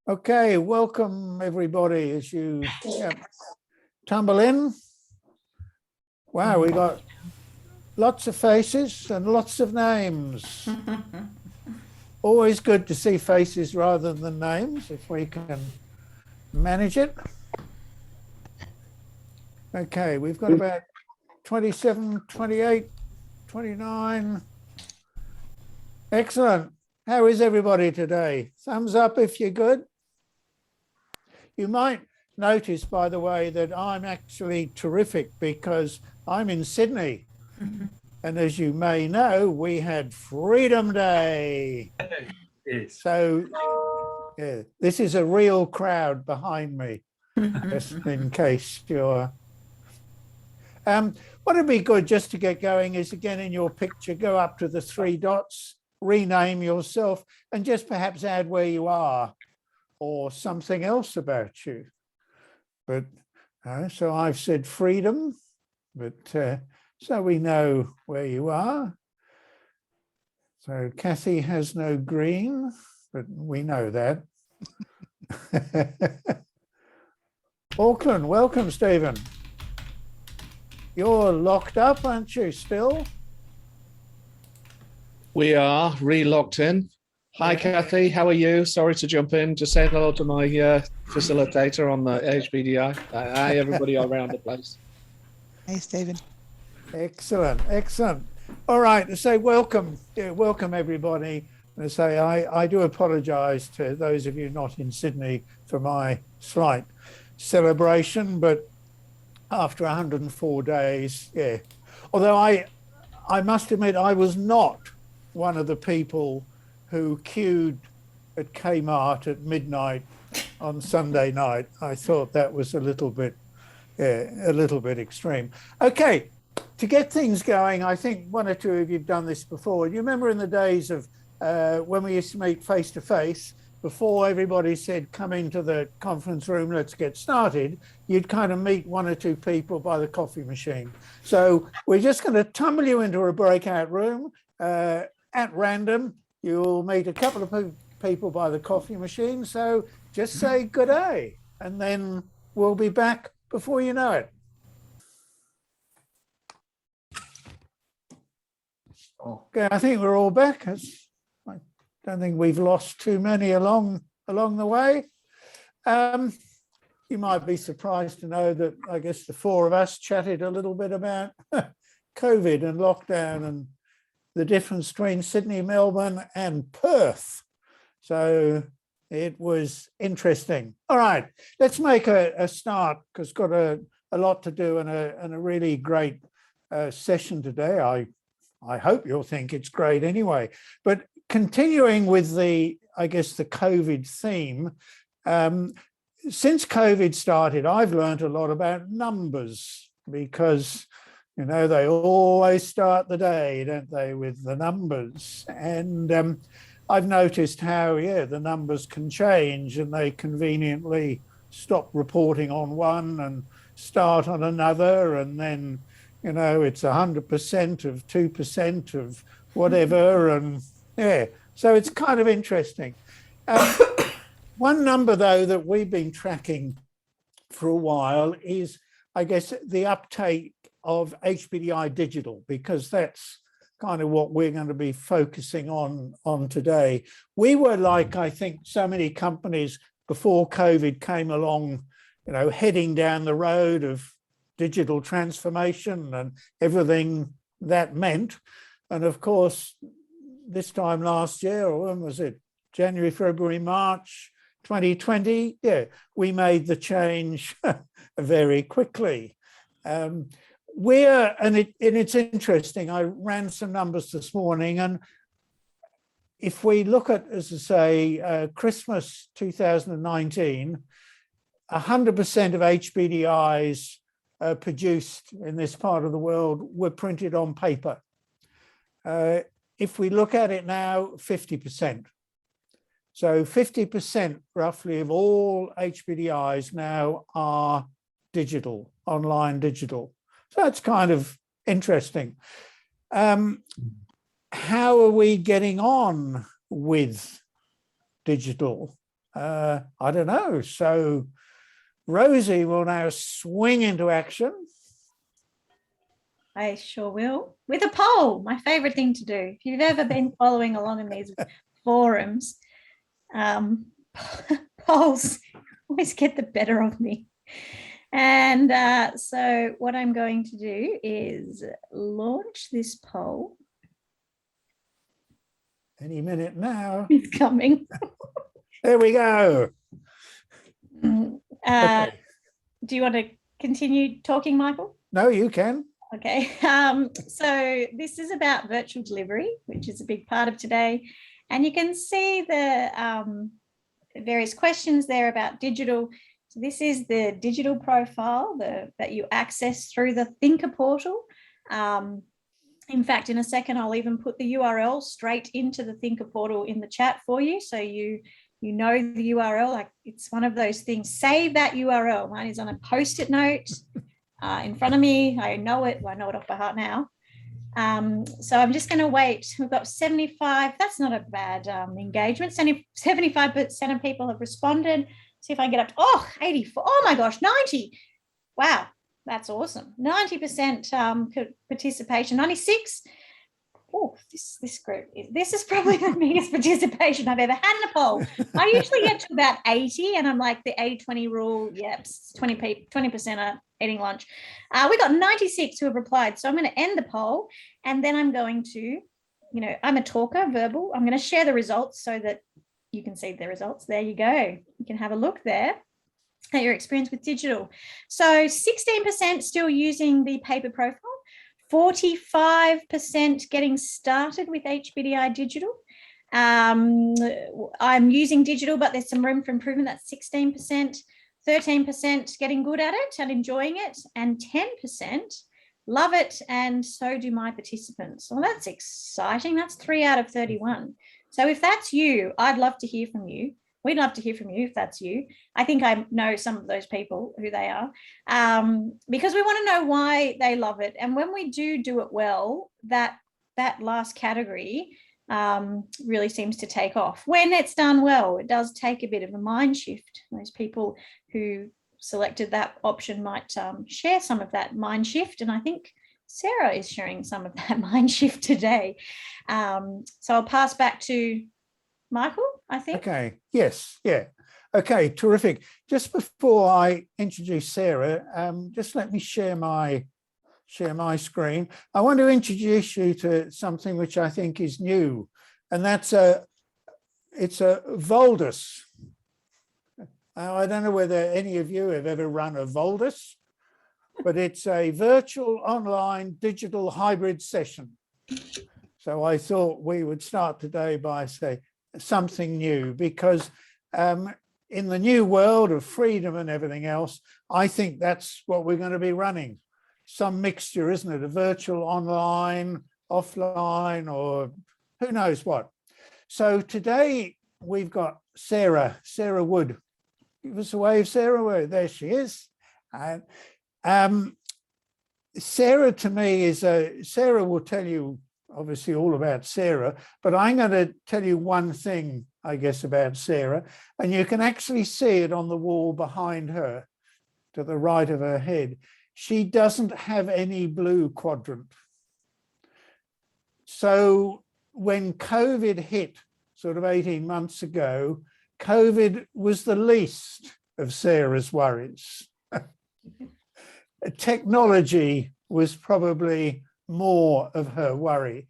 Okay, welcome everybody as you tumble in. Wow, we got lots of faces and lots of names. Always good to see faces rather than names if we can manage it. Okay, we've got about 27, 28, 29. Excellent. How is everybody today? Thumbs up if you're good. You might notice, by the way, that I'm actually terrific because I'm in Sydney. And as you may know, we had Freedom Day. Yes. So yeah, this is a real crowd behind me, just in case you're... what would be good just to get going is, again, in your picture, go up to the three dots, rename yourself, and just perhaps add where you are or something else about you. But so I've said freedom, but so we know where you are. So Kathy has no green, but we know that. Auckland, welcome, Stephen. You're locked up, aren't you, still? We are re-locked in. Hi, Kathy. How are you? Sorry to jump in. Just saying hello to my facilitator on the HBDI. Hi, everybody around the place. Hey, Stephen. Excellent, excellent. All right, to say welcome, welcome everybody. And to say I do apologise to those of you not in Sydney for my slight celebration, but after 104 days, yeah. Although I must admit I was not one of the people who queued at Kmart at midnight on Sunday night. I thought that was a little bit extreme. Okay, to get things going, I think one or two of you have done this before. You remember in the days of when we used to meet face to face, before everybody said, come into the conference room, let's get started, you'd kind of meet one or two people by the coffee machine. So we're just going to tumble you into a breakout room at random. You'll meet a couple of people by the coffee machine. So just say good day, and then we'll be back before you know it. Okay, I think we're all back. I don't think we've lost too many along the way. You might be surprised to know that I guess the four of us chatted a little bit about COVID and lockdown and the difference between Sydney, Melbourne and Perth. So it was interesting. All right, let's make a start because got a lot to do and a really great session today. I hope you'll think it's great anyway. But continuing with the COVID theme, since COVID started, I've learned a lot about numbers because, you know, they always start the day, don't they, with the numbers. And I've noticed how, the numbers can change and they conveniently stop reporting on one and start on another. And then, you know, it's 100% of 2% of whatever. And so it's kind of interesting. One number, though, that we've been tracking for a while is, I guess, the uptake of HBDI digital, because that's kind of what we're going to be focusing on today. We were like, I think, so many companies before COVID came along, you know, heading down the road of digital transformation and everything that meant. And of course, this time last year, or when was it? January, February, March 2020, we made the change very quickly. It's interesting. I ran some numbers this morning, and if we look at, as I say, Christmas 2019, 100% of HBDIs produced in this part of the world were printed on paper. If we look at it now, 50%. So 50% roughly of all HBDIs now are digital, online digital. So that's kind of interesting. How are we getting on with digital? I don't know. So Rosie will now swing into action. I sure will. With a poll, my favorite thing to do. If you've ever been following along in these forums, polls always get the better of me. And so what I'm going to do is launch this poll. Any minute now. It's coming. There we go. Okay. Do you want to continue talking, Michael? No, you can. Okay. So this is about virtual delivery, which is a big part of today. And you can see the various questions there about digital. So this is the digital profile that you access through the Thinker portal. In fact, in a second, I'll even put the URL straight into the Thinker portal in the chat for you. So you know the URL, like it's one of those things. Save that URL. Mine is on a Post-it note in front of me. I know it. Well, I know it off by heart now. So I'm just going to wait. We've got 75. That's not a bad engagement. 75% of people have responded. See if I can get up to 84. Oh my gosh, 90. Wow, that's awesome. 90% participation. 96. Oh, this group this is probably the biggest participation I've ever had in a poll. I usually get to about 80, and I'm like the 80-20 rule. Yep, 20% are eating lunch. We got 96 who have replied. So I'm going to end the poll, and then I'm going to, I'm a talker, verbal. I'm going to share the results so that you can see the results. There you go. You can have a look there at your experience with digital. So 16% still using the paper profile, 45% getting started with HBDI digital. I'm using digital, but there's some room for improvement. That's 16%, 13% getting good at it and enjoying it, and 10% love it, and so do my participants. Well, that's exciting. That's 3 out of 31. So if that's you, I'd love to hear from you. We'd love to hear from you if that's you. I think I know some of those people, who they are, because we want to know why they love it. And when we do it well, that last category really seems to take off. When it's done well, it does take a bit of a mind shift. Those people who selected that option might share some of that mind shift. And I think Sarah is sharing some of that mind shift today. So I'll pass back to Michael, I think. Okay. Yes. Yeah. Okay. Terrific. Just before I introduce Sarah, just let me share my screen. I want to introduce you to something which I think is new, and that's it's a Voldus. Now, I don't know whether any of you have ever run a Voldus, but it's a virtual online digital hybrid session. So I thought we would start today by saying something new, because in the new world of freedom and everything else, I think that's what we're going to be running. Some mixture, isn't it? A virtual online, offline, or who knows what. So today we've got Sarah Wood. Give us a wave, Sarah. There she is. Sarah to me is Sarah will tell you obviously all about Sarah, but I'm going to tell you one thing, I guess, about Sarah, and you can actually see it on the wall behind her to the right of her head. She doesn't have any blue quadrant. So when COVID hit sort of 18 months ago, COVID was the least of Sarah's worries. Technology was probably more of her worry.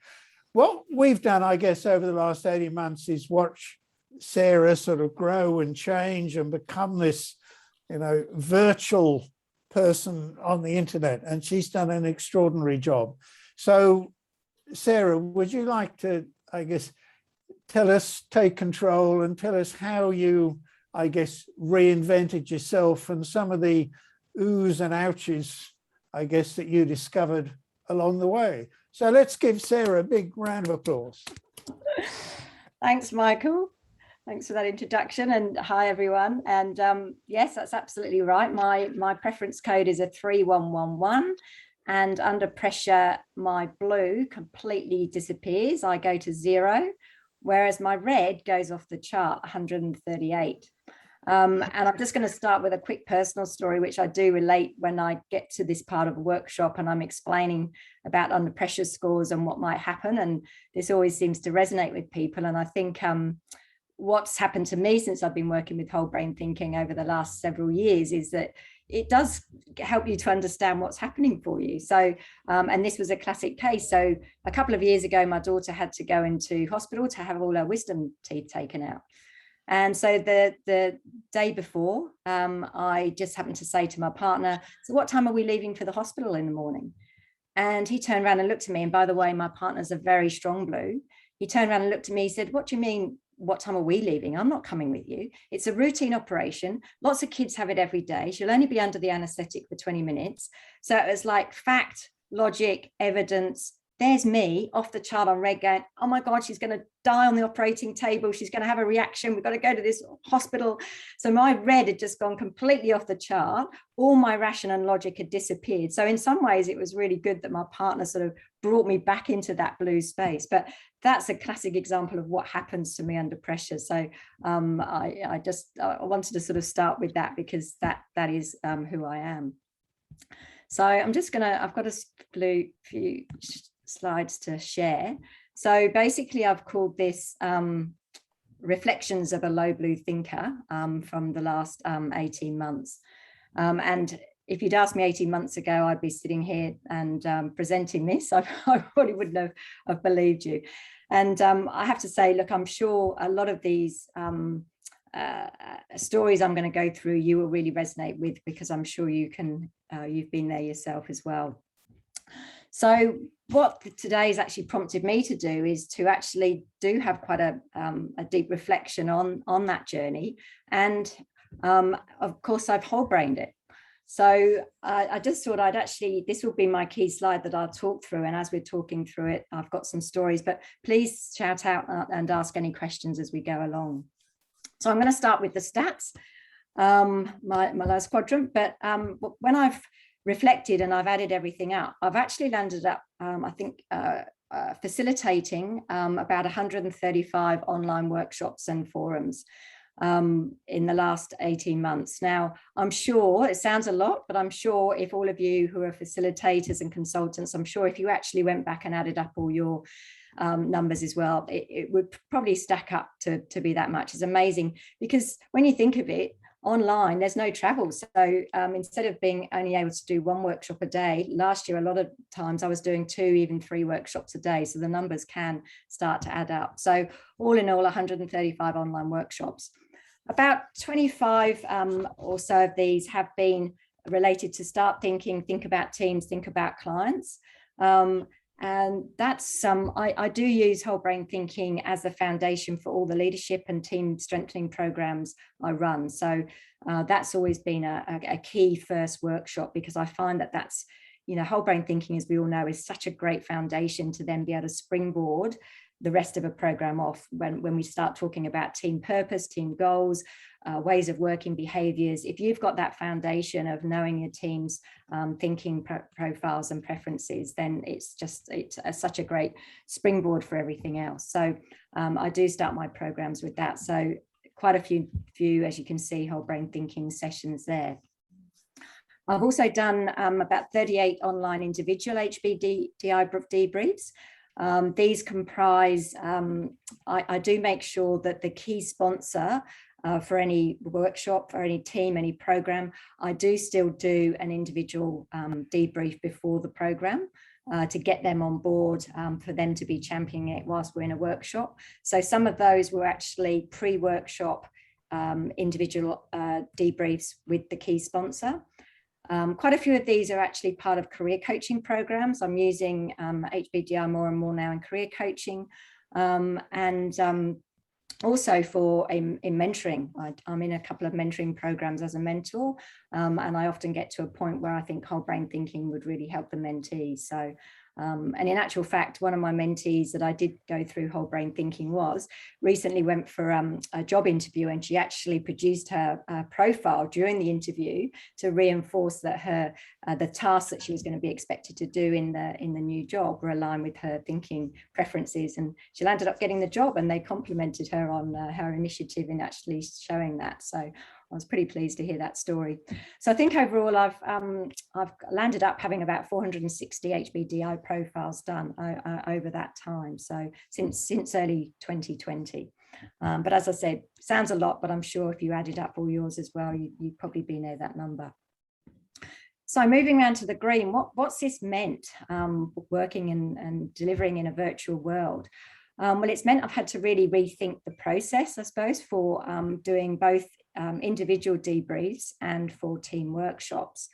What we've done, I guess, over the last 18 months is watch Sarah sort of grow and change and become this, virtual person on the internet, and she's done an extraordinary job. So, Sarah, would you like to, I guess, take control and tell us how you, I guess, reinvented yourself and some of the oohs and ouches, I guess, that you discovered along the way. So let's give Sarah a big round of applause. Thanks, Michael. Thanks for that introduction, and hi everyone. And yes, that's absolutely right. My preference code is a 3111, and under pressure my blue completely disappears. I go to 0, whereas my red goes off the chart, 138. And I'm just going to start with a quick personal story, which I do relate when I get to this part of a workshop and I'm explaining about under pressure scores and what might happen. And this always seems to resonate with people. And I think what's happened to me since I've been working with whole brain thinking over the last several years is that it does help you to understand what's happening for you. So, and this was a classic case. So a couple of years ago, my daughter had to go into hospital to have all her wisdom teeth taken out. And so the day before, I just happened to say to my partner, so what time are we leaving for the hospital in the morning? And he turned around and looked at me. And by the way, my partner's a very strong blue. He turned around and looked at me, he said, what do you mean, what time are we leaving? I'm not coming with you. It's a routine operation. Lots of kids have it every day. She'll only be under the anesthetic for 20 minutes. So it was like fact, logic, evidence. There's me off the chart on red going, oh my God, she's going to die on the operating table. She's going to have a reaction. We've got to go to this hospital. So my red had just gone completely off the chart. All my ration and logic had disappeared. So in some ways, it was really good that my partner sort of brought me back into that blue space. But that's a classic example of what happens to me under pressure. So I wanted to sort of start with that because that is who I am. So I'm just I've got a few slides to share. So basically I've called this Reflections of a Low Blue Thinker from the last 18 months. And if you'd asked me 18 months ago, I'd be sitting here and presenting this. I probably wouldn't have believed you. And I have to say, look, I'm sure a lot of these stories I'm going to go through, you will really resonate with, because I'm sure you've been there yourself as well. So what today has actually prompted me to do is to actually do have quite a deep reflection on that journey. And of course, I've whole brained it. So I just thought this will be my key slide that I'll talk through. And as we're talking through it, I've got some stories, but please shout out and ask any questions as we go along. So I'm going to start with the stats, my last quadrant. But when I've reflected and I've added everything up, I've actually landed up, I think, facilitating about 135 online workshops and forums in the last 18 months. Now, I'm sure it sounds a lot, but I'm sure if all of you who are facilitators and consultants, I'm sure if you actually went back and added up all your numbers as well, it would probably stack up to be that much. It's amazing, because when you think of it, online, there's no travel. So instead of being only able to do one workshop a day, last year, a lot of times I was doing 2, even 3 workshops a day. So the numbers can start to add up. So all in all, 135 online workshops. About 25 or so of these have been related to start thinking, think about teams, think about clients. And that's I do use whole brain thinking as the foundation for all the leadership and team strengthening programs I run. So that's always been a key first workshop, because I find that that's, whole brain thinking, as we all know, is such a great foundation to then be able to springboard the rest of a program off when we start talking about team purpose, team goals, ways of working, behaviors. If you've got that foundation of knowing your team's thinking profiles and preferences, then it's such a great springboard for everything else. So I do start my programs with that. So quite a few, as you can see, whole brain thinking sessions there. I've also done about 38 online individual HBDI debriefs. These comprise, I do make sure that the key sponsor for any workshop, for any team, any program, I do still do an individual debrief before the program to get them on board, for them to be championing it whilst we're in a workshop. So some of those were actually pre-workshop individual debriefs with the key sponsor. Quite a few of these are actually part of career coaching programs. I'm using HBDI more and more now in career coaching, and also in mentoring. I'm in a couple of mentoring programs as a mentor, and I often get to a point where I think whole brain thinking would really help the mentees. So, and in actual fact, one of my mentees that I did go through whole brain thinking recently went for a job interview, and she actually produced her profile during the interview to reinforce that the tasks that she was going to be expected to do in the new job were aligned with her thinking preferences, and she ended up getting the job, and they complimented her on her initiative in actually showing that. So I was pretty pleased to hear that story. So I think overall I've landed up having about 460 HBDI profiles done over that time. So since early 2020. But as I said, sounds a lot, but I'm sure if you added up all yours as well, you'd probably be near that number. So moving around to the green, what's this meant, working and delivering in a virtual world? Well, it's meant I've had to really rethink the process, I suppose, for doing both individual debriefs and for team workshops.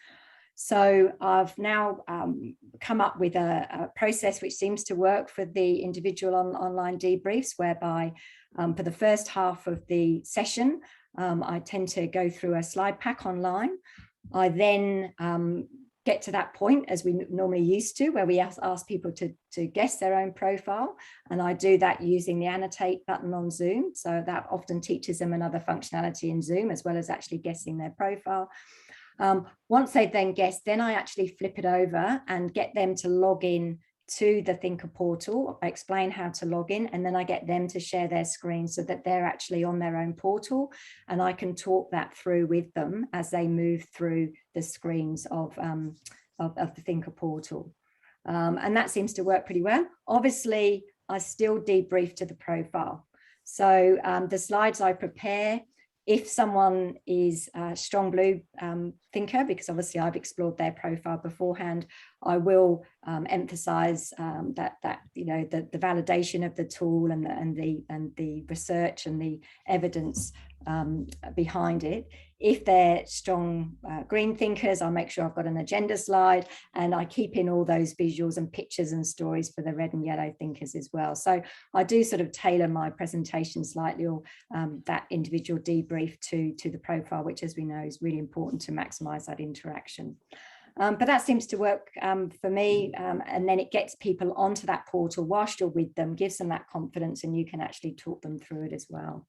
So I've now come up with a process which seems to work for the individual online debriefs, whereby for the first half of the session, I tend to go through a slide pack online. I then get to that point, as we normally used to, where we ask people to guess their own profile. And I do that using the annotate button on Zoom. So that often teaches them another functionality in Zoom, as well as actually guessing their profile. Once they've then guessed, then I actually flip it over and get them to log in to the Thinker portal. I explain how to log in, and then I get them to share their screen so that they're actually on their own portal, and I can talk that through with them as they move through the screens of the Thinker portal. And that seems to work pretty well. Obviously, I still debrief to the profile. So the slides I prepare, if someone is a strong blue thinker, because obviously I've explored their profile beforehand, I will emphasize that you know the validation of the tool and the research and the evidence behind it. If they're strong green thinkers, I'll make sure I've got an agenda slide, and I keep in all those visuals and pictures and stories for the red and yellow thinkers as well. So I do sort of tailor my presentation slightly, or that individual debrief to the profile, which, as we know, is really important to maximize that interaction. But that seems to work for me, and then it gets people onto that portal whilst you're with them, gives them that confidence, and you can actually talk them through it as well.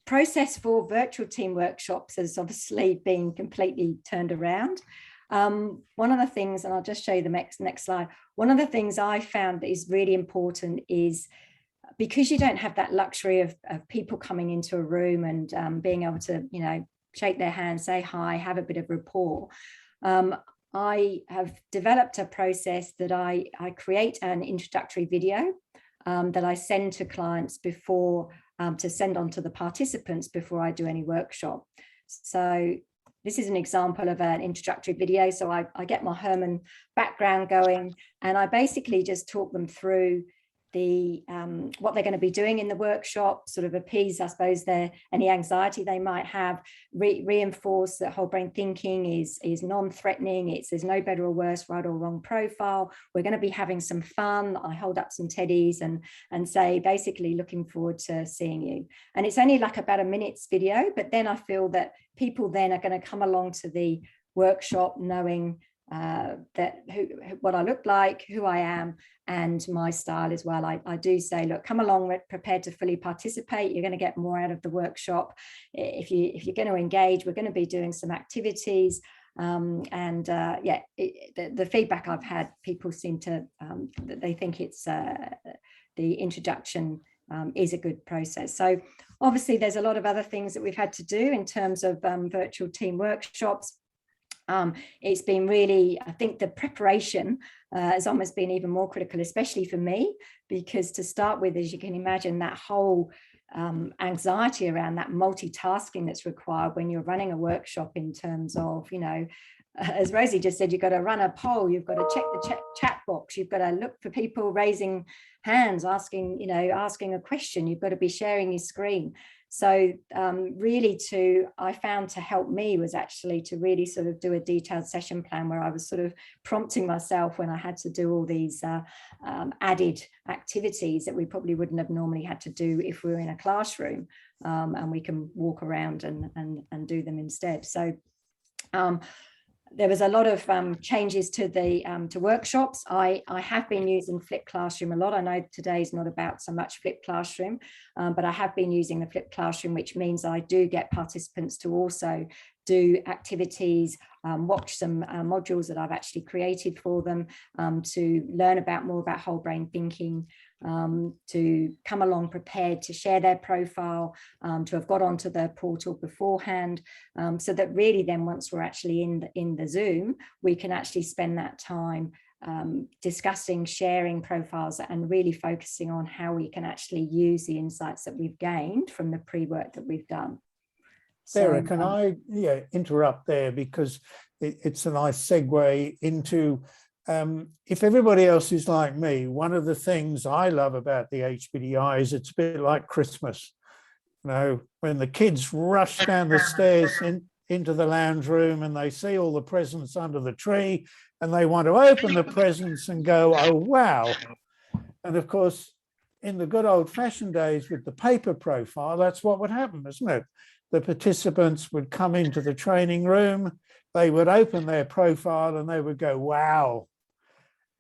Process for virtual team workshops has obviously been completely turned around. One of the things, and I'll just show you the next slide, one of the things I found that is really important is, because you don't have that luxury of people coming into a room and being able to, you know, shake their hand, say hi, have a bit of rapport. I have developed a process that I create an introductory video that I send to clients before, to send on to the participants before I do any workshop. So this is an example of an introductory video. So I get my Herman background going, and I basically just talk them through the what they're going to be doing in the workshop, sort of appease, I suppose, any anxiety they might have, reinforce that whole brain thinking is non-threatening. There's no better or worse, right or wrong profile. We're going to be having some fun. I hold up some teddies and say, basically, looking forward to seeing you. And it's only like about a minute's video, but then I feel that people then are going to come along to the workshop knowing what I look like, who I am, and my style as well. I do say, look, come along prepared to fully participate. You're going to get more out of the workshop. If you're going to engage, we're going to be doing some activities. Yeah, the feedback I've had, people seem to, they think it's the introduction is a good process. So obviously there's a lot of other things that we've had to do in terms of virtual team workshops. It's been really, I think the preparation has almost been even more critical, especially for me, because to start with, as you can imagine, that whole anxiety around that multitasking that's required when you're running a workshop, in terms of, you know, as Rosie just said, you've got to run a poll, you've got to check the chat box, you've got to look for people raising hands, asking a question, you've got to be sharing your screen. So really I found to help me was actually to really sort of do a detailed session plan, where I was sort of prompting myself when I had to do all these added activities that we probably wouldn't have normally had to do if we were in a classroom, and we can walk around and do them instead. So there was a lot of changes to the to workshops. I have been using Flipped Classroom a lot. I know today is not about so much Flipped Classroom, but I have been using the Flipped Classroom, which means I do get participants to also do activities, watch some modules that I've actually created for them, to learn more about whole brain thinking, to come along prepared to share their profile, to have got onto the portal beforehand, so that really then once we're actually in the Zoom, we can actually spend that time discussing, sharing profiles, and really focusing on how we can actually use the insights that we've gained from the pre-work that we've done. Sarah, can I interrupt there, because it's a nice segue into, if everybody else is like me, one of the things I love about the HBDI is it's a bit like Christmas. You know, when the kids rush down the stairs into the lounge room and they see all the presents under the tree and they want to open the presents and go, oh, wow. And of course, in the good old fashioned days with the paper profile, that's what would happen, isn't it? The participants would come into the training room, they would open their profile and they would go, wow.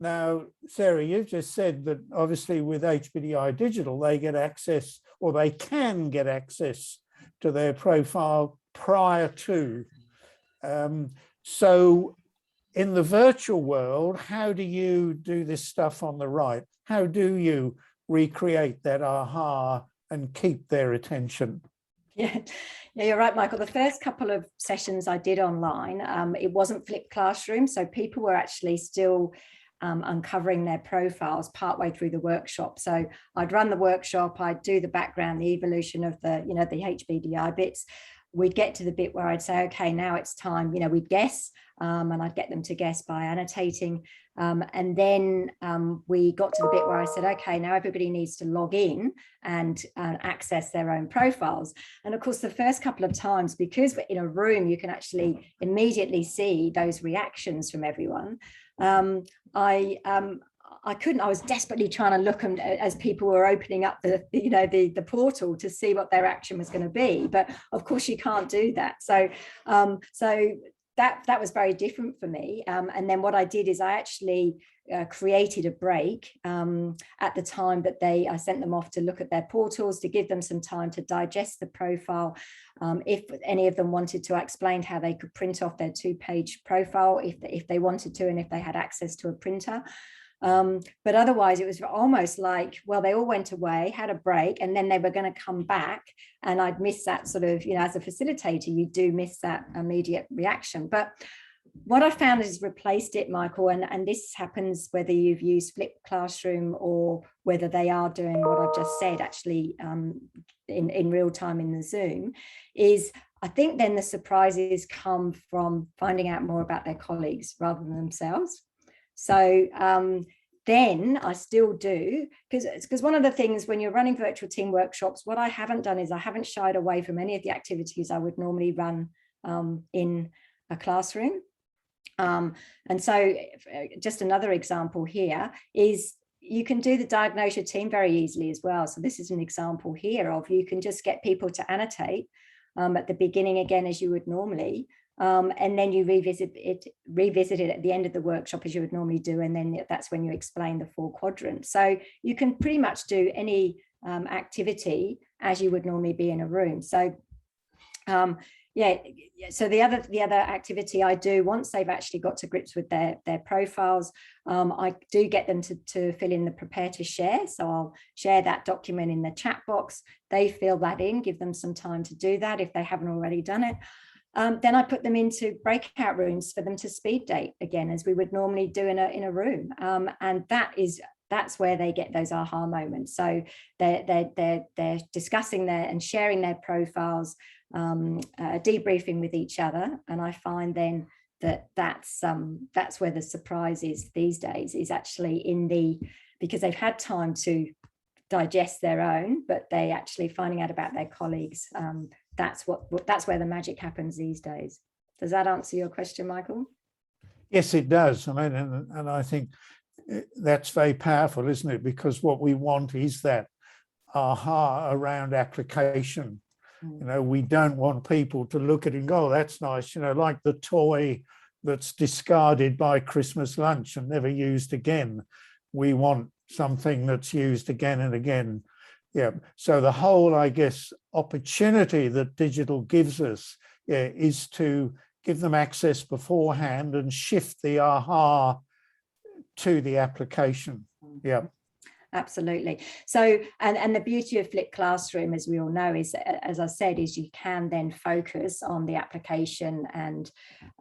Now, Sarah, you've just said that obviously with HBDI Digital, they get access, or they can get access to their profile prior to. So in the virtual world, how do you do this stuff on the right? How do you recreate that aha and keep their attention? Yeah, you're right, Michael. The first couple of sessions I did online, it wasn't flipped classroom, so people were actually still uncovering their profiles partway through the workshop. So I'd run the workshop, I'd do the background, the evolution of the, the HBDI bits. We'd get to the bit where I'd say, okay, now it's time, we'd guess, and I'd get them to guess by annotating. And then we got to the bit where I said, okay, now everybody needs to log in and access their own profiles. And of course, the first couple of times, because we're in a room, you can actually immediately see those reactions from everyone. I couldn't, I was desperately trying to look as people were opening up the portal to see what their action was going to be. But of course you can't do that. So, that was very different for me. And then what I did is I actually created a break at the time that I sent them off to look at their portals, to give them some time to digest the profile. If any of them wanted to, I explained how they could print off their 2-page profile if they wanted to, and if they had access to a printer. But otherwise it was almost like, well, they all went away, had a break, and then they were going to come back, and I'd miss that sort of, as a facilitator, you do miss that immediate reaction. But what I found is replaced it, Michael, and this happens whether you've used flipped classroom or whether they are doing what I've just said actually in real time in the Zoom, is I think then the surprises come from finding out more about their colleagues rather than themselves. So then I still do, because one of the things when you're running virtual team workshops, what I haven't done is I haven't shied away from any of the activities I would normally run in a classroom. And so just another example here is you can do the diagnose your team very easily as well. So this is an example here of you can just get people to annotate at the beginning again as you would normally. And then you revisit it at the end of the workshop as you would normally do, and then that's when you explain the 4 quadrants. So you can pretty much do any activity as you would normally be in a room. So yeah, so the other activity I do once they've actually got to grips with their profiles, I do get them to fill in the prepare to share. So I'll share that document in the chat box. They fill that in, give them some time to do that if they haven't already done it. Then I put them into breakout rooms for them to speed date again, as we would normally do in a room. And that's where they get those aha moments. So they're discussing and sharing their profiles, debriefing with each other. And I find then that's where the surprise is these days, is actually because they've had time to digest their own, but they actually finding out about their colleagues. That's where the magic happens these days. Does that answer your question, Michael? Yes, it does. I mean, and I think that's very powerful, isn't it? Because what we want is that aha around application. We don't want people to look at it and go, oh, that's nice, like the toy that's discarded by Christmas lunch and never used again. We want something that's used again and again. Yeah. So the whole, I guess, opportunity that digital gives us is to give them access beforehand and shift the aha to the application. Yeah. Absolutely. So, and the beauty of flipped classroom, as we all know, is, as I said, is you can then focus on the application and,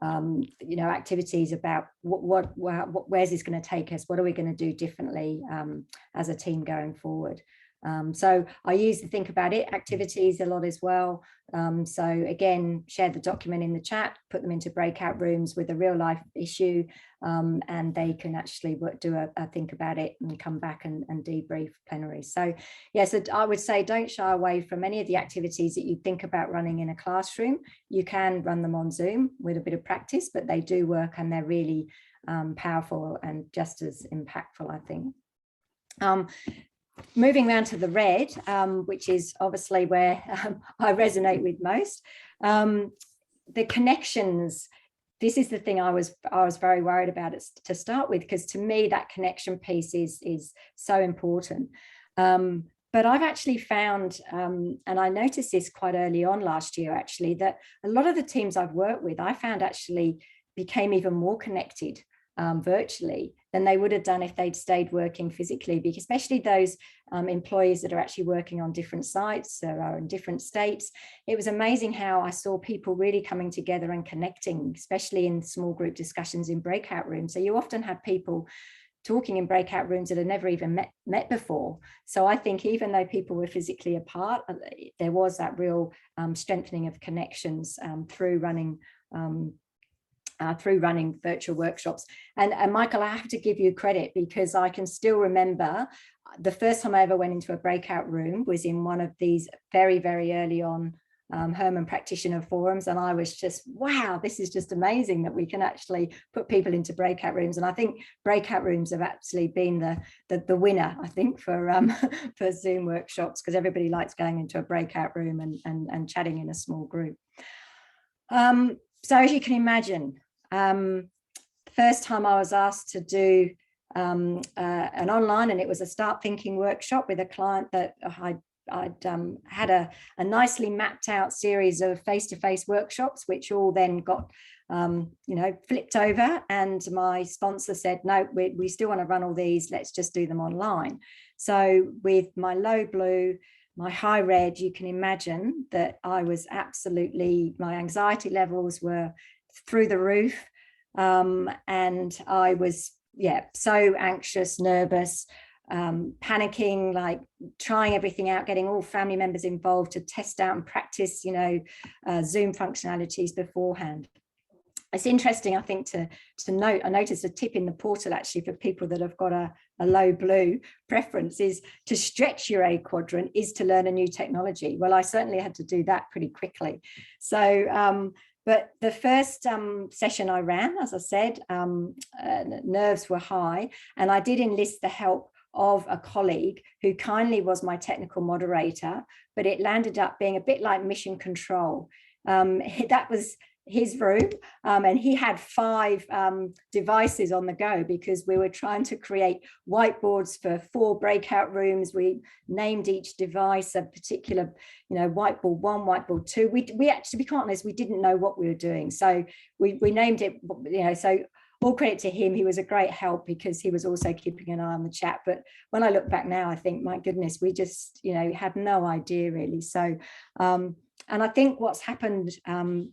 you know, activities about where's this going to take us? What are we going to do differently as a team going forward? So I use the think about it activities a lot as well. So again, share the document in the chat, put them into breakout rooms with a real life issue, and they can actually do a think about it and come back and debrief plenary. So yes, I would say don't shy away from any of the activities that you think about running in a classroom. You can run them on Zoom with a bit of practice, but they do work and they're really powerful and just as impactful, I think. Moving round to the red, which is obviously where I resonate with most, the connections. This is the thing I was very worried about it to start with, because to me that connection piece is so important. But I've actually found, and I noticed this quite early on last year actually, that a lot of the teams I've worked with, I found actually became even more connected virtually than they would have done if they'd stayed working physically, because especially those employees that are actually working on different sites or are in different states. It was amazing how I saw people really coming together and connecting, especially in small group discussions in breakout rooms. So you often have people talking in breakout rooms that had never even met before. So I think even though people were physically apart, there was that real strengthening of connections through running virtual workshops. And Michael, I have to give you credit, because I can still remember the first time I ever went into a breakout room was in one of these very, very early on Herman practitioner forums. And I was just, wow, this is just amazing that we can actually put people into breakout rooms. And I think breakout rooms have actually been the winner, I think, for Zoom workshops, because everybody likes going into a breakout room and chatting in a small group. So as you can imagine, first time I was asked to do an online, and it was a start thinking workshop with a client that I'd had a nicely mapped out series of face-to-face workshops, which all then got flipped over, and my sponsor said, no, we still want to run all these, let's just do them online. So with my low blue, my high red, you can imagine that I was absolutely, my anxiety levels were through the roof, and I was so anxious, nervous, panicking, like trying everything out, getting all family members involved to test out and practice Zoom functionalities beforehand. It's interesting, I think, to note, I noticed a tip in the portal actually for people that have got a low blue preference is to stretch your A quadrant is to learn a new technology. Well, I certainly had to do that pretty quickly. So but the first session I ran, as I said, nerves were high, and I did enlist the help of a colleague who kindly was my technical moderator, but it landed up being a bit like mission control. That was his room, and he had 5 devices on the go, because we were trying to create whiteboards for 4 breakout rooms. We named each device a particular, whiteboard 1, whiteboard 2. We actually, to be quite honest, we didn't know what we were doing, so we named it, so all credit to him. He was a great help, because he was also keeping an eye on the chat. But when I look back now, I think, my goodness, we just had no idea really. So and I think what's happened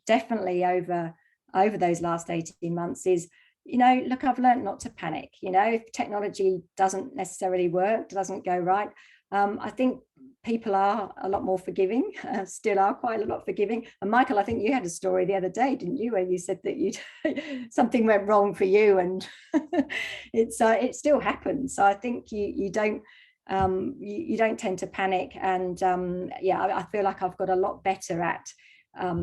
definitely over those last 18 months is, look, I've learned not to panic. If technology doesn't necessarily work, doesn't go right, I think people are a lot more forgiving, still are quite a lot forgiving. And Michael, I think you had a story the other day, didn't you, where you said that something went wrong for you, and it still happens. So I think you don't tend to panic, and I feel like I've got a lot better at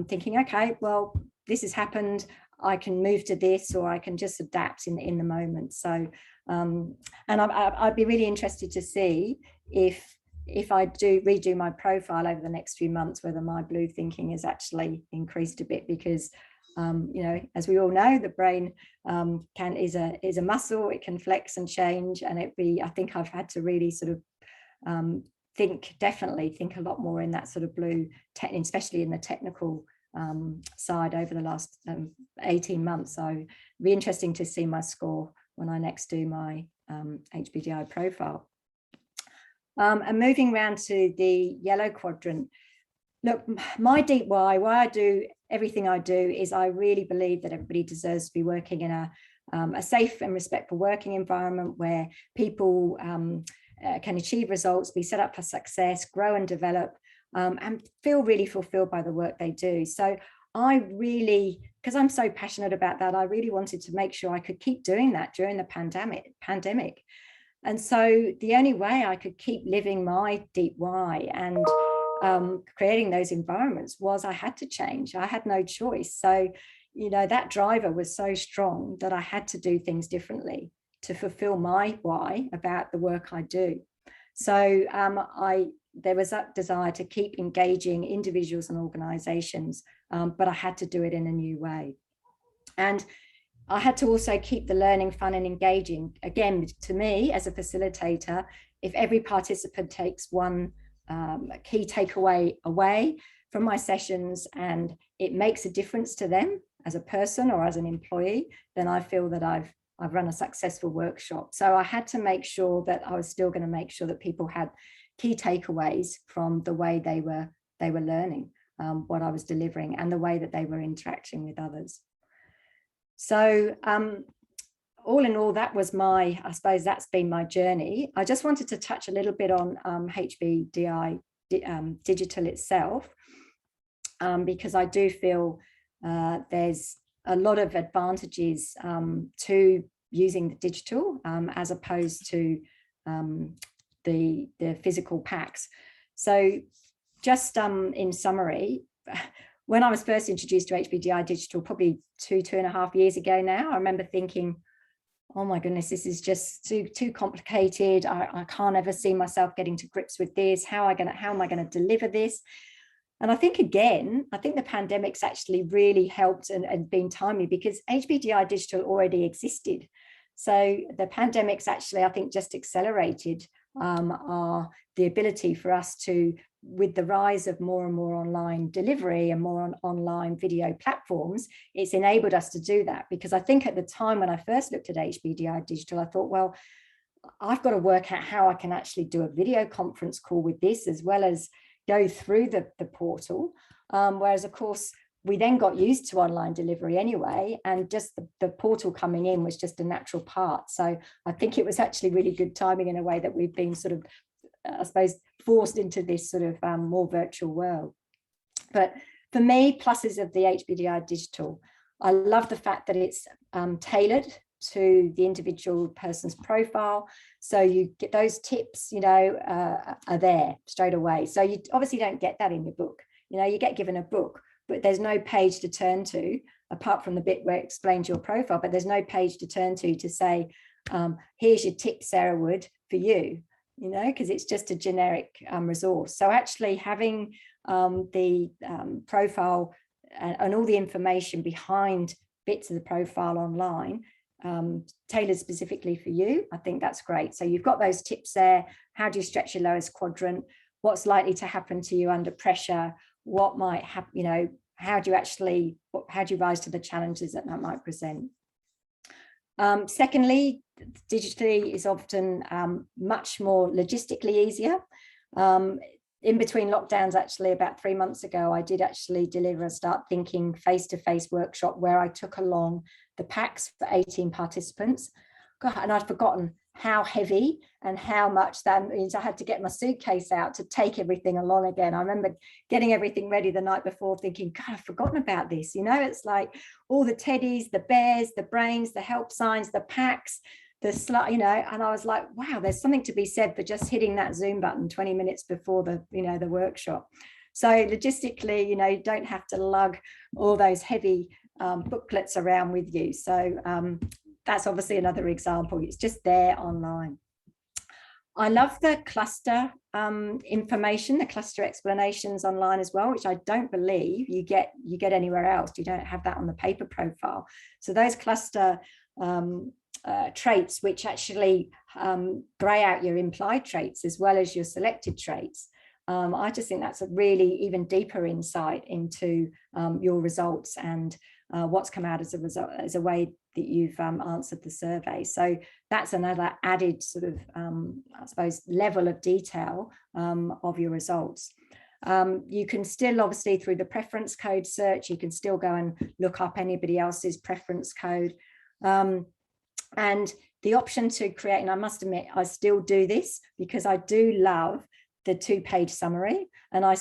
thinking, okay, well, this has happened, I can move to this, or I can just adapt in the moment. So and I'd be really interested to see if I do redo my profile over the next few months, whether my blue thinking has actually increased a bit, because as we all know, the brain is a muscle. It can flex and change, and I think I've had to really sort of think a lot more in that sort of blue, especially in the technical side over the last 18 months. So it'll be interesting to see my score when I next do my HBDI profile. And moving around to the yellow quadrant, look, my deep why I do everything I do is I really believe that everybody deserves to be working in a safe and respectful working environment where people can achieve results, be set up for success, grow and develop, and feel really fulfilled by the work they do. So I really, because I'm so passionate about that, I really wanted to make sure I could keep doing that during the pandemic. And so the only way I could keep living my deep why and creating those environments was I had to change. I had no choice. So, you know, that driver was so strong that I had to do things differently to fulfill my why about the work I do. So there was that desire to keep engaging individuals and organizations, but I had to do it in a new way. And I had to also keep the learning fun and engaging. Again, to me as a facilitator, if every participant takes one key takeaway away from my sessions and it makes a difference to them as a person or as an employee, then I feel that I've run a successful workshop. So I had to make sure that I was still going to make sure that people had key takeaways from the way they were learning what I was delivering and the way that they were interacting with others. So all in all, that was I suppose that's been my journey. I just wanted to touch a little bit on HBDI digital itself, because I do feel there's a lot of advantages to using the digital as opposed to the physical packs. So just in summary, when I was first introduced to HBDI digital, probably 2.5 years ago now, I remember thinking, oh my goodness, this is just too complicated. I can't ever see myself getting to grips with this. How am I going to deliver this? And I think the pandemic's actually really helped and been timely because HBDI digital already existed. So the pandemic's actually, I think, just accelerated the ability for us to, with the rise of more and more online delivery and more online video platforms, it's enabled us to do that. Because I think at the time when I first looked at HBDI digital, I thought, well, I've got to work out how I can actually do a video conference call with this as well as go through the portal. Whereas, of course, we then got used to online delivery anyway, and just the portal coming in was just a natural part. So I think it was actually really good timing in a way that we've been sort of, I suppose, forced into this sort of more virtual world. But for me, pluses of the HBDI digital, I love the fact that it's tailored to the individual person's profile. So you get those tips, you know, are there straight away. So you obviously don't get that in your book. You know, you get given a book, but there's no page to turn to apart from the bit where it explains your profile, but there's no page to turn to say, here's your tip, Sarah Wood, for you, you know, because it's just a generic resource. So actually having the profile and all the information behind bits of the profile online tailored specifically for you, I think that's great. So you've got those tips there. How do you stretch your lowest quadrant? What's likely to happen to you under pressure? What might happen, you know, how do you rise to the challenges that might present? Secondly, digitally is often much more logistically easier. In between lockdowns, actually, about 3 months ago, I did actually deliver a Start Thinking face-to-face workshop where I took along the packs for 18 participants. God, and I'd forgotten how heavy and how much that means. I had to get my suitcase out to take everything along again. I remember getting everything ready the night before thinking, God, I've forgotten about this. You know, it's like all the teddies, the bears, the brains, the help signs, the packs, you know, and I was like, wow, there's something to be said for just hitting that Zoom button 20 minutes before the workshop. So logistically, you know, you don't have to lug all those heavy booklets around with you. So that's obviously another example. It's just there online. I love the cluster information, the cluster explanations online as well, which I don't believe you get anywhere else. You don't have that on the paper profile. So those cluster traits, which actually grey out your implied traits as well as your selected traits, I just think that's a really even deeper insight into your results and what's come out as a result, as a way that you've answered the survey. So that's another added sort of, I suppose, level of detail of your results. You can still, obviously, through the preference code search, you can still go and look up anybody else's preference code. And the option to create, and I must admit, I still do this because I do love the 2-page summary. And I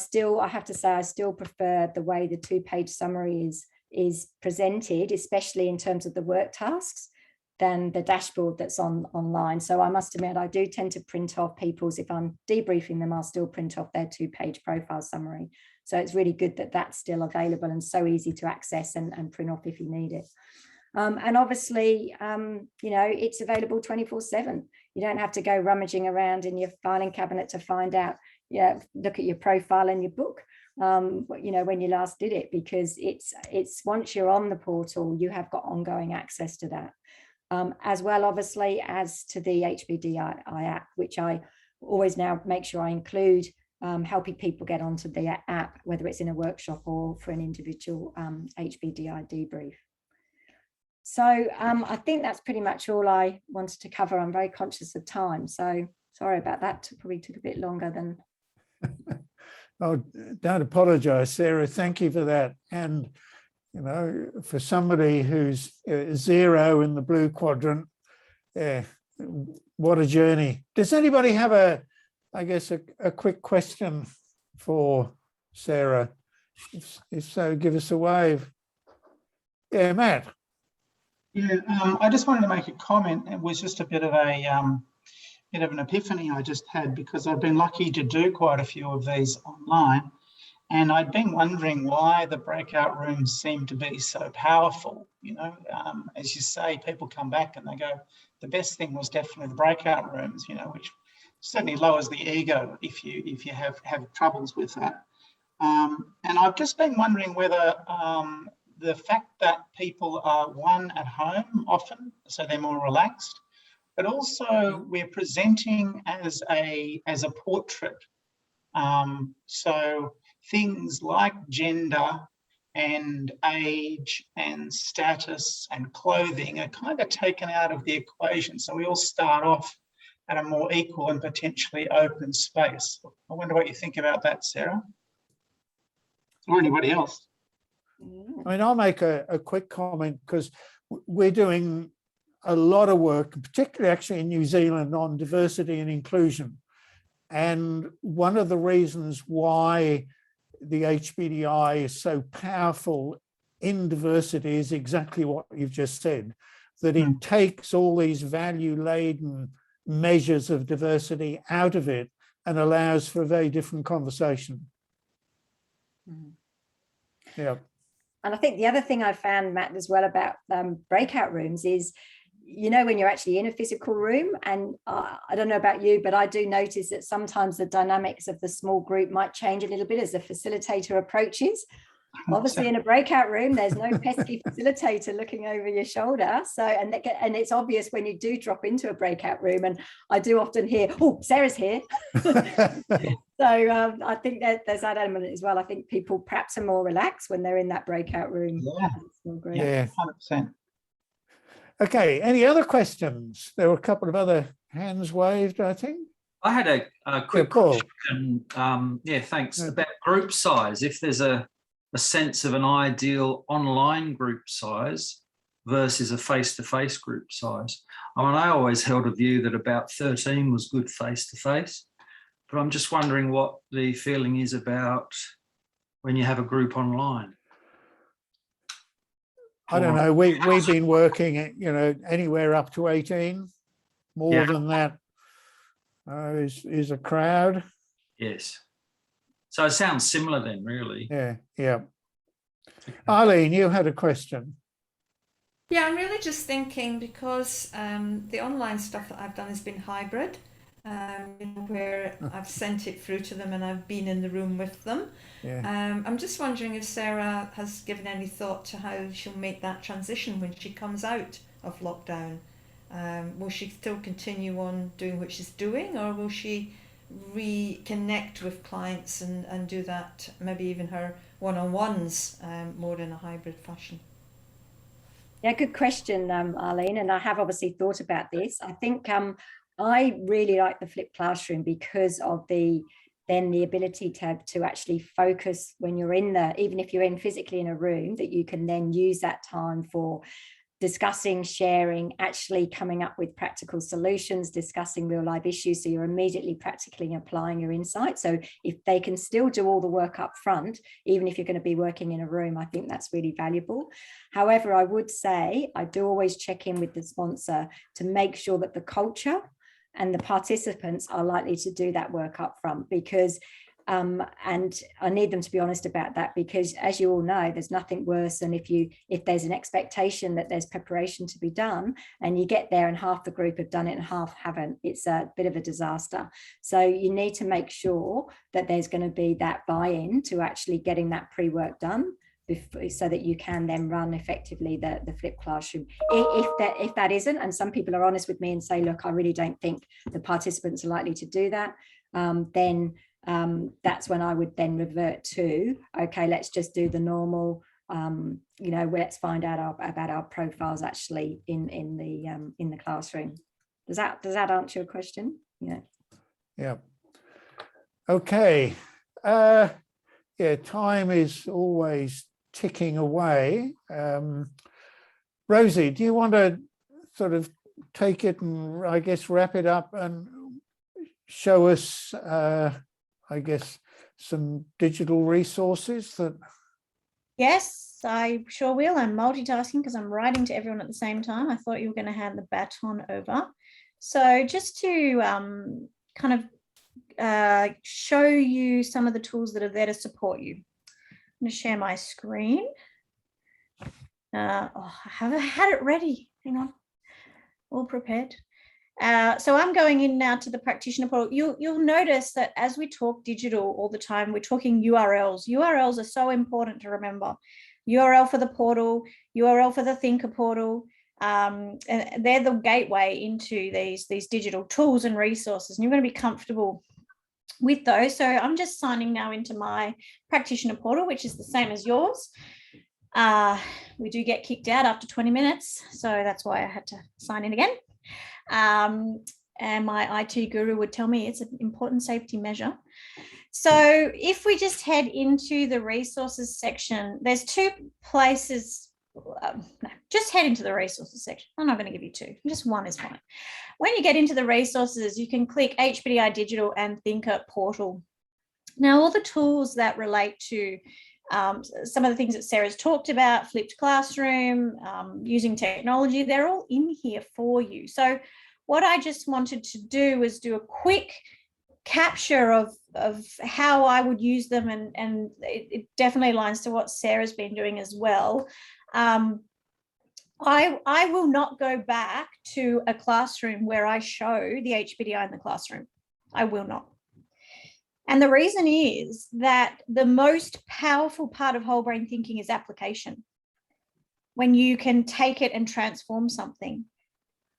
have to say, I still prefer the way the 2-page summary is presented, especially in terms of the work tasks, than the dashboard that's online. So I must admit, I do tend to print off people's, if I'm debriefing them, I'll still print off their 2-page profile summary. So it's really good that that's still available and so easy to access and print off if you need it. And obviously, it's available 24/7. You don't have to go rummaging around in your filing cabinet to find out, look at your profile in your book, when you last did it, because it's once you're on the portal, you have got ongoing access to that. As well, obviously, as to the HBDI app, which I always now make sure I include, helping people get onto the app, whether it's in a workshop or for an individual HBDI debrief. So I think that's pretty much all I wanted to cover. I'm very conscious of time, so sorry about that. Probably took a bit longer than. Oh, don't apologise, Sarah. Thank you for that. And for somebody who's 0 in the blue quadrant, what a journey. Does anybody have a quick question for Sarah? If so, give us a wave. Yeah, Matt. Yeah, I just wanted to make a comment. It was just a bit of an epiphany I just had, because I've been lucky to do quite a few of these online, and I'd been wondering why the breakout rooms seem to be so powerful. As you say, people come back and they go, the best thing was definitely the breakout rooms, which certainly lowers the ego if you have troubles with that. And I've just been wondering whether the fact that people are at home often, so they're more relaxed, but also we're presenting as a portrait. So things like gender and age and status and clothing are kind of taken out of the equation. So we all start off at a more equal and potentially open space. I wonder what you think about that, Sarah, or anybody else. I mean, I'll make a quick comment, because we're doing a lot of work, particularly actually in New Zealand, on diversity and inclusion. And one of the reasons why the HBDI is so powerful in diversity is exactly what you've just said, that it takes all these value-laden measures of diversity out of it and allows for a very different conversation. Yeah. And I think the other thing I found, Matt, as well about breakout rooms is, when you're actually in a physical room, and I don't know about you, but I do notice that sometimes the dynamics of the small group might change a little bit as the facilitator approaches. Obviously, in a breakout room, there's no pesky facilitator looking over your shoulder. So, and it's obvious when you do drop into a breakout room, and I do often hear, "Oh, Sarah's here." So I think that there's that element as well. I think people perhaps are more relaxed when they're in that breakout room. Yeah, 100%. Okay, any other questions? There were a couple of other hands waved, I think. I had a quick question. Thanks. About group size. If there's a sense of an ideal online group size versus a face-to-face group size. I mean, I always held a view that about 13 was good face-to-face, but I'm just wondering what the feeling is about when you have a group online. I don't know. We've been working at, anywhere up to 18. More than that is a crowd. Yes. So it sounds similar then, really. Yeah. Eileen, you had a question. Yeah, I'm really just thinking, because the online stuff that I've done has been hybrid, where I've sent it through to them and I've been in the room with them. Yeah. I'm just wondering if Sarah has given any thought to how she'll make that transition when she comes out of lockdown. Will she still continue on doing what she's doing, or will she reconnect with clients and do that, maybe even her one-on-ones more in a hybrid fashion? Yeah, good question, Arlene. And I have obviously thought about this. I think I really like the flipped classroom because of the ability to actually focus when you're even if you're physically in a room, that you can then use that time for discussing, sharing, actually coming up with practical solutions, discussing real life issues. So you're immediately practically applying your insight. So if they can still do all the work up front, even if you're going to be working in a room, I think that's really valuable. However, I would say I do always check in with the sponsor to make sure that the culture and the participants are likely to do that work up front, because and I need them to be honest about that, because as you all know, there's nothing worse than if there's an expectation that there's preparation to be done and you get there and half the group have done it and half haven't. It's a bit of a disaster. So you need to make sure that there's going to be that buy-in to actually getting that pre-work done, so that you can then run effectively the flipped classroom. If that isn't, and some people are honest with me and say, look, I really don't think the participants are likely to do that, then that's when I would then revert to, okay, let's just do the normal, let's find out about our profiles actually in the classroom. Does that answer your question? Yeah. Okay. Time is always ticking away. Rosie, do you want to sort of take it and I guess wrap it up and show us I guess some digital resources that... Yes, I sure will. I'm multitasking because I'm writing to everyone at the same time. I thought you were going to hand the baton over. So just to kind of show you some of the tools that are there to support you. I'm going to share my screen. I haven't had it ready. Hang on. All prepared. So I'm going in now to the practitioner portal. You'll notice that as we talk digital all the time, we're talking URLs. URLs are so important to remember. URL for the portal, URL for the Thinker portal. And they're the gateway into these digital tools and resources. And you're going to be comfortable with those. So I'm just signing now into my practitioner portal, which is the same as yours. We do get kicked out after 20 minutes. So that's why I had to sign in again. And my IT guru would tell me it's an important safety measure. So if we just head into the resources section, there's two places. Just head into the resources section. I'm not going to give you two, just one is fine. When you get into the resources, you can click HBDI Digital and Thinker Portal. Now, all the tools that relate to some of the things that Sarah's talked about, flipped classroom, using technology, they're all in here for you. So what I just wanted to do was do a quick capture of how I would use them, and it definitely aligns to what Sarah's been doing as well. I will not go back to a classroom where I show the HBDI in the classroom. I will not. And the reason is that the most powerful part of whole brain thinking is application. When you can take it and transform something,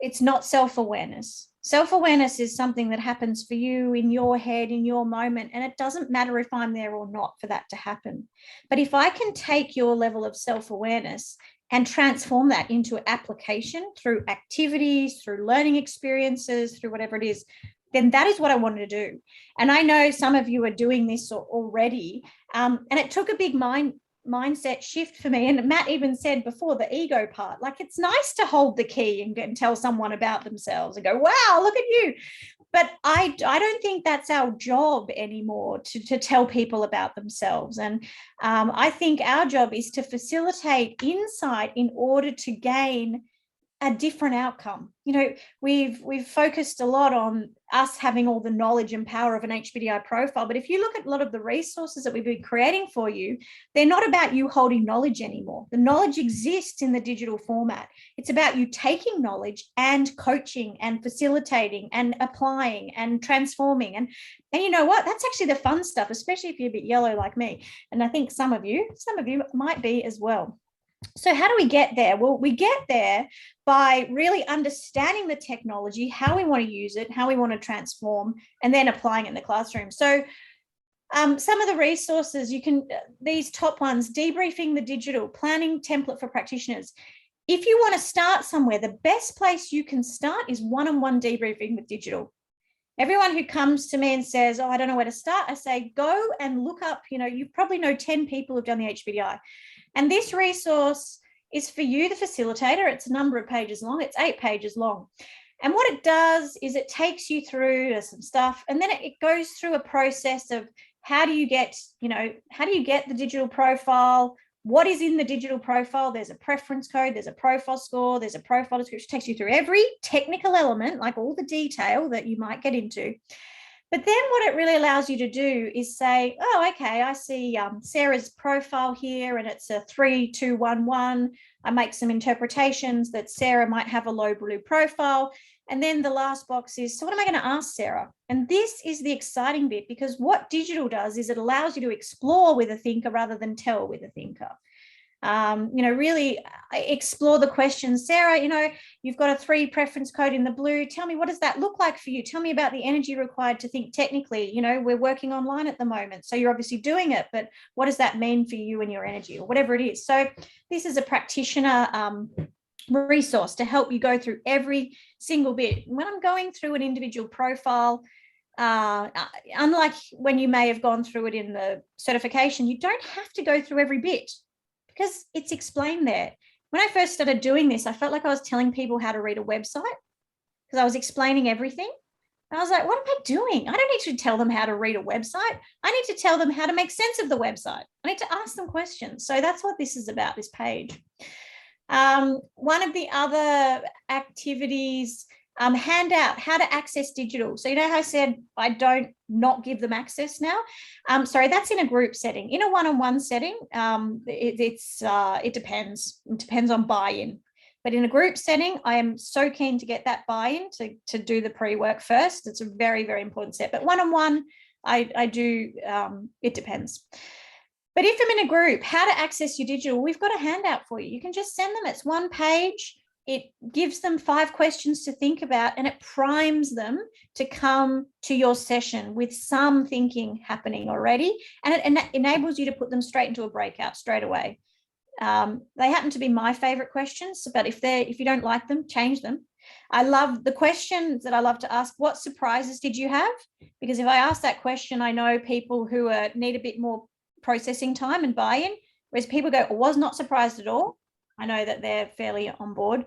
it's not self-awareness. Self-awareness is something that happens for you in your head, in your moment, and it doesn't matter if I'm there or not for that to happen. But if I can take your level of self-awareness and transform that into application through activities, through learning experiences, through whatever it is, then that is what I wanted to do. And I know some of you are doing this already. And it took a big mindset shift for me. And Matt even said before, the ego part, like it's nice to hold the key and tell someone about themselves and go, wow, look at you. But I don't think that's our job anymore to tell people about themselves. And I think our job is to facilitate insight in order to gain a different outcome. You know, we've focused a lot on us having all the knowledge and power of an HBDI profile, but if you look at a lot of the resources that we've been creating for you, they're not about you holding knowledge anymore. The knowledge exists in the digital format. It's about you taking knowledge and coaching and facilitating and applying and transforming. And you know what? That's actually the fun stuff, especially if you're a bit yellow like me. And I think some of you might be as well. So how do we get there? Well, we get there by really understanding the technology, how we want to use it, how we want to transform, and then applying it in the classroom. So some of the resources you can, these top ones, debriefing the digital, planning template for practitioners. If you want to start somewhere, the best place you can start is one-on-one debriefing with digital. Everyone who comes to me and says, oh, I don't know where to start, I say, go and look up, you probably know 10 people who've done the HBDI. And this resource is for you, the facilitator. It's a number of pages long. It's 8 pages long. And what it does is it takes you through some stuff, and then it goes through a process of how do you get the digital profile? What is in the digital profile? There's a preference code, there's a profile score, there's a profile description. It takes you through every technical element, like all the detail that you might get into. But then what it really allows you to do is say, oh, okay, I see Sarah's profile here and it's a 3211. I make some interpretations that Sarah might have a low blue profile. And then the last box is, so what am I going to ask Sarah? And this is the exciting bit, because what digital does is it allows you to explore with a thinker rather than tell with a thinker. Really explore the questions. Sarah, you've got a 3 preference code in the blue. Tell me, what does that look like for you? Tell me about the energy required to think technically. We're working online at the moment, so you're obviously doing it, but what does that mean for you and your energy, or whatever it is? So this is a practitioner resource to help you go through every single bit. When I'm going through an individual profile, unlike when you may have gone through it in the certification, you don't have to go through every bit, because it's explained there. When I first started doing this, I felt like I was telling people how to read a website, because I was explaining everything. And I was like, what am I doing? I don't need to tell them how to read a website. I need to tell them how to make sense of the website. I need to ask them questions. So that's what this is about, this page. One of the other activities, handout, how to access digital. So how I said I don't not give them access now. Sorry, that's in a group setting. In a one-on-one setting, it depends. It depends on buy-in. But in a group setting, I am so keen to get that buy-in to do the pre-work first. It's a very, very important step. But one-on-one, I do, it depends. But if I'm in a group, how to access your digital, we've got a handout for you. You can just send them. It's 1 page. It gives them 5 questions to think about, and it primes them to come to your session with some thinking happening already. And it enables you to put them straight into a breakout straight away. They happen to be my favorite questions, but if you don't like them, change them. I love the questions that I love to ask. What surprises did you have? Because if I ask that question, I know people who need a bit more processing time and buy-in, whereas people go, I was not surprised at all. I know that they're fairly on board.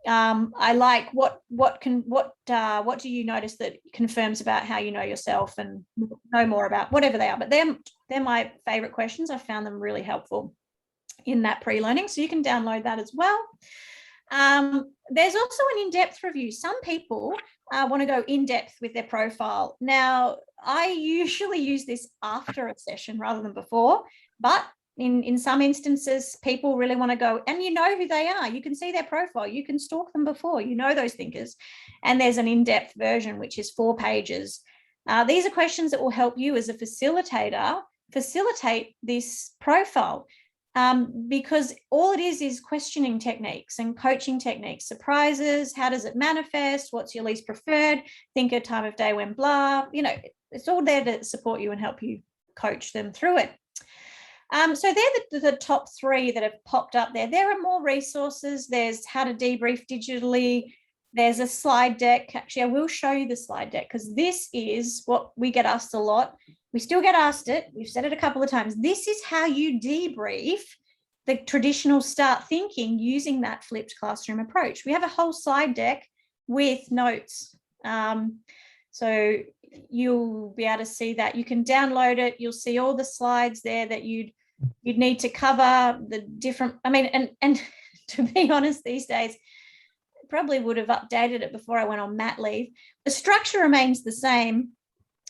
I like what do you notice that confirms about how you know yourself and know more about whatever they are. But they're my favorite questions. I found them really helpful in that pre-learning. So you can download that as well. There's also an in-depth review. Some people want to go in-depth with their profile. Now, I usually use this after a session rather than before, but in some instances, people really want to go, and you know who they are. You can see their profile. You can stalk them before. You know those thinkers. And there's an in-depth version, which is 4 pages. These are questions that will help you as a facilitator facilitate this profile. Because all it is questioning techniques and coaching techniques, surprises, how does it manifest, what's your least preferred, think a time of day when blah, it's all there to support you and help you coach them through it. So they're the top 3 that have popped up there. There are more resources. There's how to debrief digitally. There's a slide deck. Actually, I will show you the slide deck, because this is what we get asked a lot. We still get asked it. We've said it a couple of times. This is how you debrief the traditional start thinking using that flipped classroom approach. We have a whole slide deck with notes. So you'll be able to see that. You can download it. You'll see all the slides there that you'd need to cover, the different, and to be honest, these days, probably would have updated it before I went on mat leave. The structure remains the same,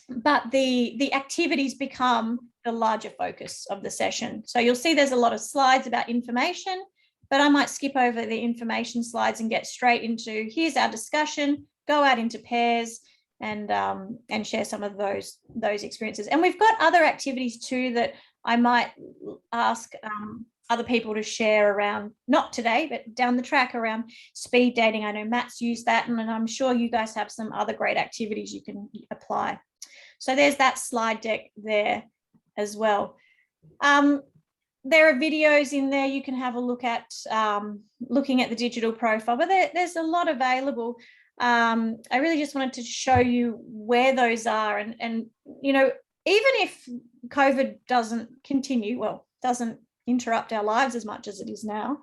but the activities become the larger focus of the session. So you'll see there's a lot of slides about information, but I might skip over the information slides and get straight into, here's our discussion, go out into pairs and share some of those experiences. And we've got other activities too that I might ask other people to share around, not today, but down the track around speed dating. I know Matt's used that, and I'm sure you guys have some other great activities you can apply. So there's that slide deck there as well. There are videos in there you can have a look at, looking at the digital profile, but there's a lot available. I really just wanted to show you where those are, and you know, even if COVID doesn't continue, well, doesn't interrupt our lives as much as it is now,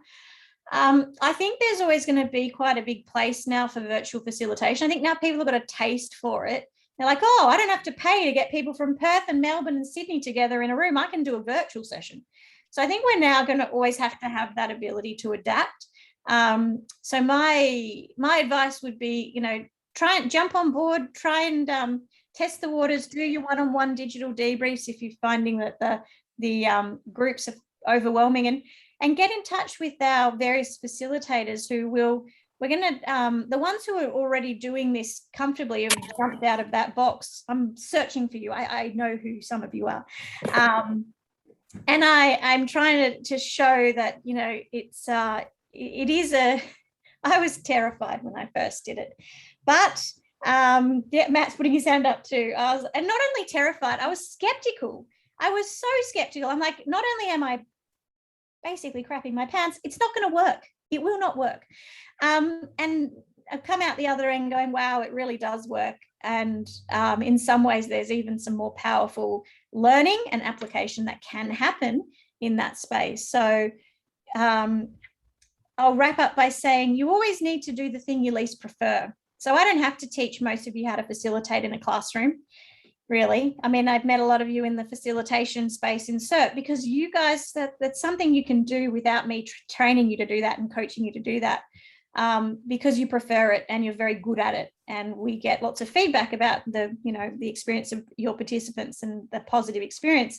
I think there's always going to be quite a big place now for virtual facilitation. I think now people have got a taste for it. They're like, oh, I don't have to pay to get people from Perth and Melbourne and Sydney together in a room. I can do a virtual session. So I think we're now going to always have to have that ability to adapt. So my advice would be, you know, try and jump on board, try and test the waters, do your one-on-one digital debriefs if you're finding that the groups are overwhelming, and get in touch with our various facilitators who will, we're going to, the ones who are already doing this comfortably have jumped out of that box. I'm searching for you. I know who some of you are. And I'm trying to show that, you know, it's, it is a, I was terrified when I first did it, but yeah, Matt's putting his hand up too. And not only terrified, I was skeptical. I was so skeptical. I'm like, not only am I basically crapping my pants, it's not going to work. It will not work. And I've come out the other end going, wow, it really does work. And in some ways, there's even some more powerful learning and application that can happen in that space. So I'll wrap up by saying you always need to do the thing you least prefer. So I don't have to teach most of you how to facilitate in a classroom, really. I mean, I've met a lot of you in the facilitation space in CERT because you guys, that's something you can do without me training you to do that and coaching you to do that, because you prefer it and you're very good at it. And we get lots of feedback about the, you know, the experience of your participants and the positive experience.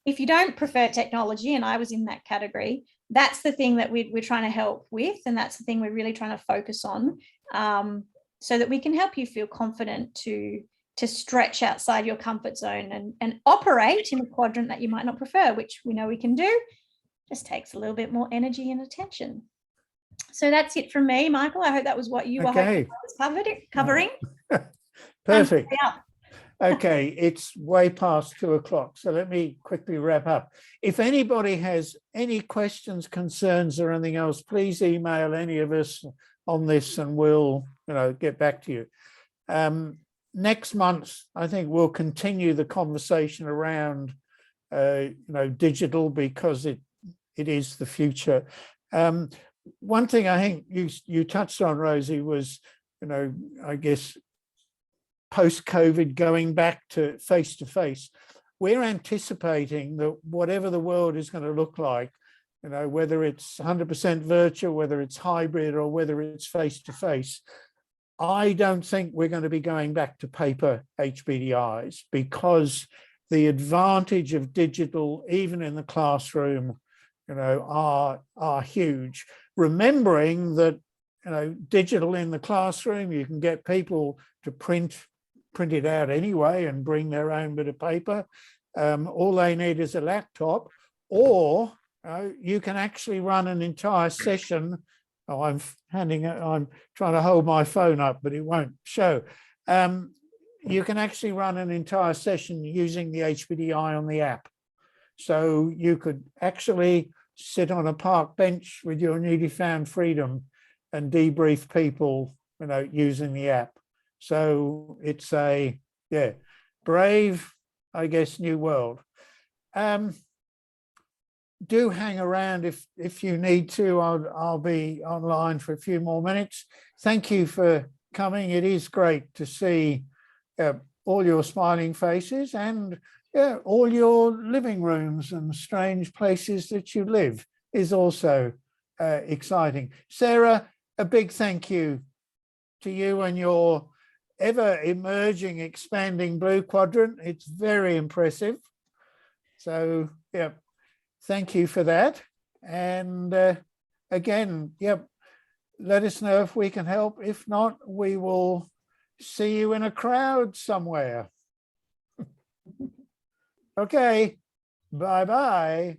If you don't prefer technology, and I was in that category, that's the thing that we're trying to help with. And that's the thing we're really trying to focus on, so that we can help you feel confident to stretch outside your comfort zone and operate in a quadrant that you might not prefer, which we know we can do. Just takes a little bit more energy and attention. So that's it from me, Michael. I hope that was what you were hoping I was covering. Perfect. Okay, it's way past 2 o'clock, so let me quickly wrap up. If anybody has any questions, concerns, or anything else, please email any of us on this, and we'll, you know, get back to you. Next month, I think we'll continue the conversation around, you know, digital, because it is the future. One thing I think you touched on, Rosie, was, you know, I guess post-COVID going back to face-to-face. We're anticipating that whatever the world is going to look like, you know, whether it's 100% virtual, whether it's hybrid, or whether it's face-to-face, I don't think we're going to be going back to paper HBDIs, because the advantage of digital, even in the classroom, you know, are huge. Remembering that, you know, digital in the classroom, you can get people to print it out anyway and bring their own bit of paper. All they need is a laptop, or you can actually run an entire session. Oh, I'm trying to hold my phone up, but it won't show. You can actually run an entire session using the HBDI on the app. So you could actually sit on a park bench with your newly found freedom and debrief people, you know, using the app. So it's a, yeah, brave, I guess, new world. Do hang around if you need to. I'll be online for a few more minutes. Thank you for coming. It is great to see all your smiling faces, and all your living rooms and strange places that you live is also exciting. Sarah, a big thank you to you and your ever emerging, expanding blue quadrant. It's very impressive. So, yeah, thank you for that. And again, let us know if we can help. If not, we will see you in a crowd somewhere. Okay, bye-bye.